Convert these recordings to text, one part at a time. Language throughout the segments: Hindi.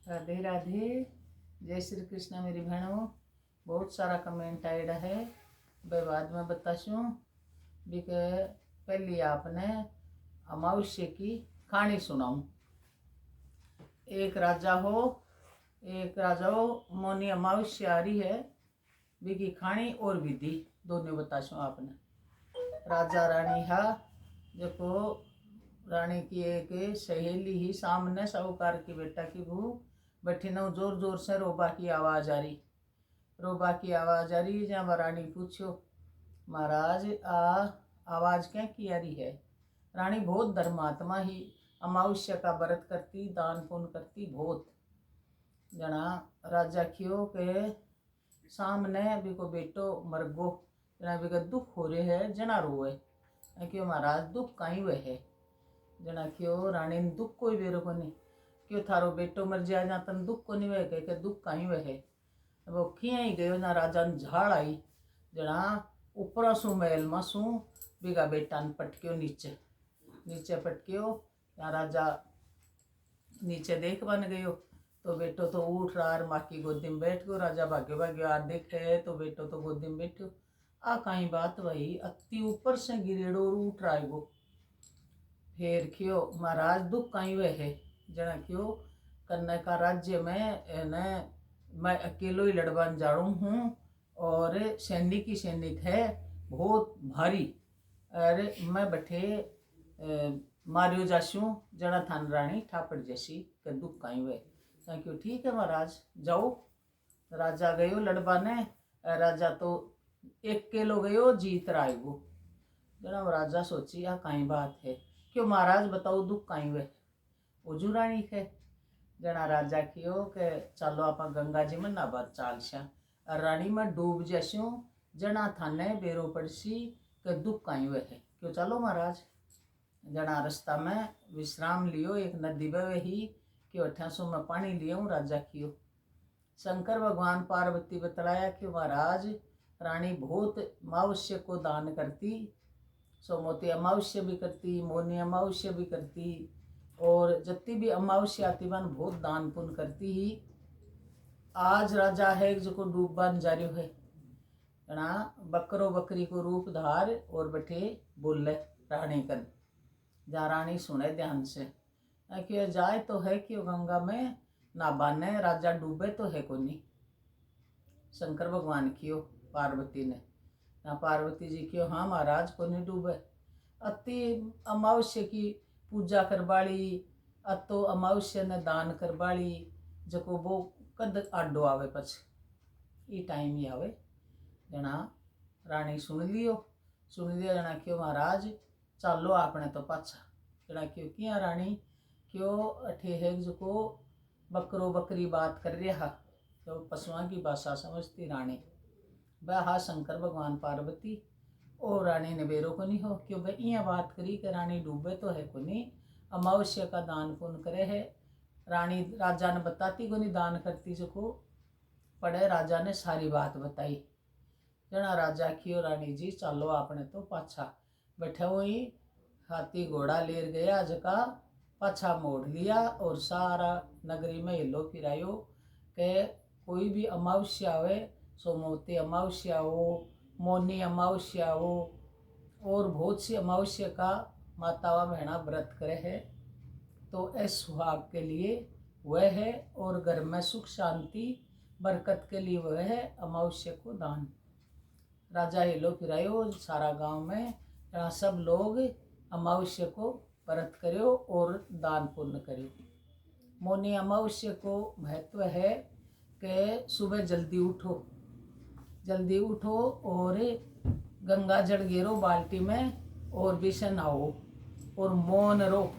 राधे राधे। जय श्री कृष्ण मेरी बहनों। बहुत सारा कमेंट आएड़ा है, वह बाद में बताशूँ भी के पहली आपने अमावस्या की कहानी सुनाऊँ। एक राजा हो मोनी अमावस्या आ रही है, बी की कहानी और विधि दोनों बताशूँ आपने। राजा रानी हा देखो, रानी की एक सहेली ही सामने साहूकार की बेटा की बहू बैठी न, जोर जोर से रोबा की आवाज आ रही। जहाँ रानी पूछो, महाराज आवाज क्या की आ रही है। रानी बहुत धर्मात्मा ही, अमावस्या का व्रत करती, दान पुण्य करती बहुत। जना राजा क्यों के सामने अभी को बेटो मरगो, जना अभी का दुख हो रहे है, जना रोए क्यों महाराज दुख कहीं हुए है। जना क्यों रानी दुख कोई बेरो को नहीं, क्यों थारो बेटो मर जाए जहाँ तन दुख को नहीं वह के दुख कहीं वह है। वो किया ही गयो ना राजा ने झाड़ आई, जना ऊपर सु महल में सु बिगा बेटा ने पटक्यो नीचे पटक्यो। यहाँ राजा नीचे देख बन गयो तो बेटो तो उठ रहा, माँ की गोदी में बैठ गयो। राजा भाग्यो आ देखे तो बेटो तो गोदी में बैठो। आ कहीं बात वही अति ऊपर से गिरेड़ो और उठ रहा है। फिर क्यों महाराज दुख कहीं वह है। जना क्यों कन्या का राज्य में मैं अकेलो ही लड़वान जाड़ू हूँ और सैनिक है बहुत भारी, अरे मैं बैठे मारियो जाशू। जना थान रानी ठापड़ जैसी के दुख कहीं वे। क्यों ठीक है महाराज जाओ। राजा गयो लड़वाने, राजा तो एक किलो गयो जीत रहा वो। जना राजा सोची आ कहीं बात है, क्यों महाराज बताओ दुख कहीं वे। उजू रानी है। जना राजा कियो के चलो आप गंगा जी में नहा चाल श्या, रानी में डूब जैस्यूं। जना थाने बेरो पड़सी के दुख कहीं वे है, क्यों चलो महाराज। जना रास्ता में विश्राम लियो, एक नदी बहे ही क्यों 1800 में पानी लियो। राजा कियो शंकर भगवान पार्वती बतलाया कि महाराज रानी बहुत अमावस्या को दान करती, सोमोती अमावस्या भी करती, मोनी अमावस्या भी करती, और जितनी भी अमावस्या आती बन बहुत दान पुण्य करती ही। आज राजा है जो डूब बन जा रही है ना, बकरो बकरी को रूप धार और बैठे बोले रानी कर। जा रानी सुने ध्यान से, क्यों जाए तो है क्यों गंगा में ना बाने, राजा डूबे तो है को नहीं। शंकर भगवान क्यों पार्वती ने ना, पार्वती जी क्यों हाँ महाराज को नहीं डूबे। अति अमावस्या की पूजा करवाली, अतो अमावस्या ने दान करवाली, जको वो कद आडो आवे पछ ई टाइम ही आवे। जना रानी सुन लियो जना क्यों महाराज चालो आपने तो पाछा। जना क्यों किया रानी क्यों अठे है जको बकरो बकरी बात कर रहा, तो पशुओं की भाषा समझती रानी। वह हा शंकर भगवान पार्वती और रानी ने बेरो को नहीं हो, क्यों भाई यहाँ बात करी कि रानी डूबे तो है को नहीं, अमावस्या का दान पुण्य करे है। रानी राजा ने बताती को नहीं दान करती सको पड़े, राजा ने सारी बात बताई। जना राजा की रानी जी चलो आपने तो पाछा। बैठे हुई हाथी घोड़ा लेर गया, जका पाछा मोड़ लिया और सारा नगरी में हिलो फिरायो के कोई भी अमावस्या आवे, सोमवती अमावस्या हो, मोनी अमावस्या हो, और बहुत सी अमावस्या का मातावा बहना व्रत करे है तो ऐस सुहाग के लिए वह है, और घर में सुख शांति बरकत के लिए वह है अमावस्या को दान। राजा हिलो फिरायो सारा गांव में, जहाँ सब लोग अमावस्या को व्रत करो और दान पुण्य करो। मोनी अमावस्या को महत्व है कि सुबह जल्दी उठो और गंगा जल गेरो बाल्टी में और विषय नहाओ और मौन रो।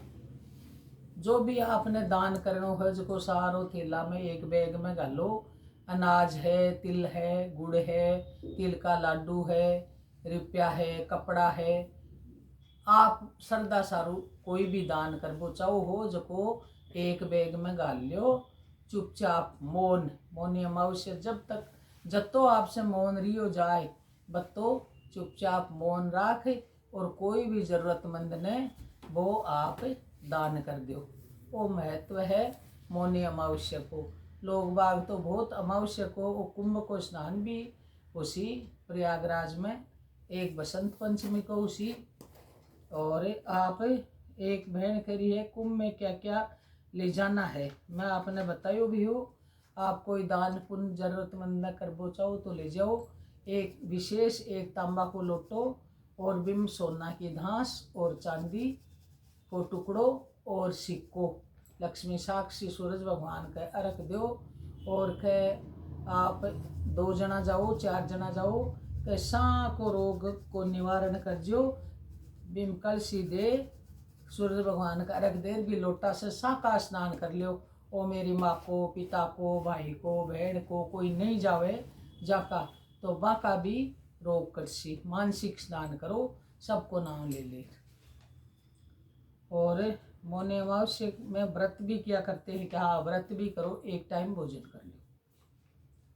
जो भी आपने दान करना है जो सारो थैला में एक बैग में घालो। अनाज है, तिल है, गुड़ है, तिल का लाडू है, रुपया है, कपड़ा है। आप श्रद्धा सारू कोई भी दान करबो चाहो हो जो एक बैग में घाल लियो। चुपचाप मौनी अमावस्या जब तो आपसे मौन रियो जाए बत्तो चुपचाप मौन राख, और कोई भी जरूरतमंद ने वो आप दान कर दो। वो महत्व है मौनी अमावस्या को। लोग बाग तो बहुत अमावस्या को कुंभ को स्नान भी उसी प्रयागराज में, एक बसंत पंचमी को उसी। और आप एक बहन करिए कुंभ में क्या क्या ले जाना है, मैं आपने बतायो भी हो। आप कोई दान पुण्य जरूरतमंद न कर चाहो तो ले जाओ। एक विशेष एक तांबा को लोटो और बिम सोना की धांस और चांदी को टुकड़ो और सिक्को लक्ष्मी साक्षी सूरज भगवान के अर्घ दो। और के आप 2 जना जाओ 4 जना जाओ के सा को रोग को निवारण कर जो। बिम कल सीधे सूरज भगवान का अर्घ देर भी लोटा से सा का स्नान कर लियो। ओ मेरी माँ को, पिता को, भाई को, बहन को कोई नहीं जावे जाका तो बाका भी रोग करसी। मानसिक स्नान करो, सबको नाम ले ले। और मौनी अमावस्या में व्रत भी किया करते हैं कि हाँ व्रत भी करो, एक टाइम भोजन कर लो।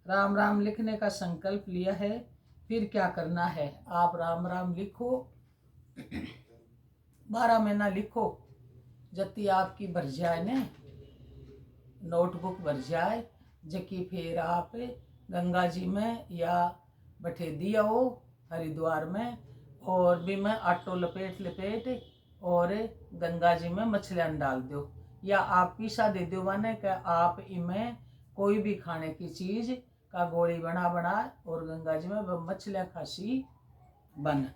राम राम लिखने का संकल्प लिया है, फिर क्या करना है, आप राम राम लिखो 12 महीना लिखो, जति आपकी भर जाए ने नोटबुक भर जाए जबकि फिर आप गंगा जी में या बैठे दिया हो हरिद्वार में, और भी में आटो लपेट और गंगा जी में मछलियाँ डाल दो, या आप पीसा दे दो माने कि आप इनमें कोई भी खाने की चीज़ का गोली बना और गंगा जी में मछलियाँ खासी बन।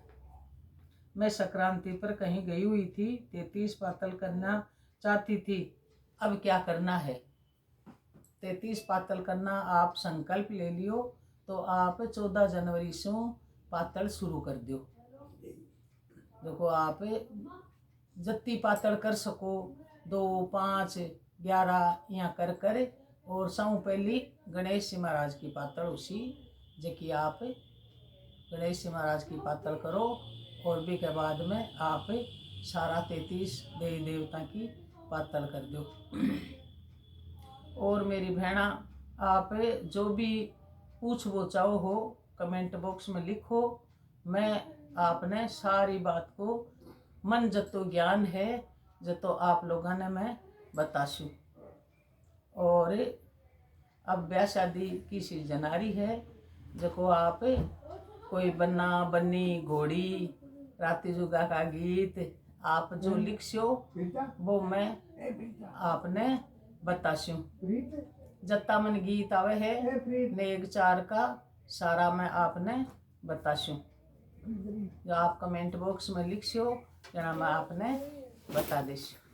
मैं संक्रांति पर कहीं गई हुई थी, 33 पातल करना चाहती थी। अब क्या करना है, 33 पातल करना आप संकल्प ले लियो तो आप 14 जनवरी से पातल शुरू कर दो। देखो आप जत्ती पातल कर सको 2, 5, 11 यहाँ कर और साऊ पहली गणेश जी महाराज की पातल उसी जबकि आप गणेश जी महाराज की पातल करो। और भी के बाद में आप सारा 33 देवी देवता की पातल कर दो। और मेरी बहना आप जो भी पूछ वो चाहो हो कमेंट बॉक्स में लिखो, मैं आपने सारी बात को मन जतो ज्ञान है जतो आप लोगों ने मैं बताशू। और अब ब्याह शादी की सीजन आ रही है, देखो आप कोई बन्ना बन्नी घोड़ी राती जुगा का गीत आप जो लिखो वो मैं आपने बताशू। जत्ता मन गीत आवे है नेक 4 का सारा मैं आपने बताशू, जो आप कमेंट बॉक्स में लिखो जना मैं आपने बता देशू।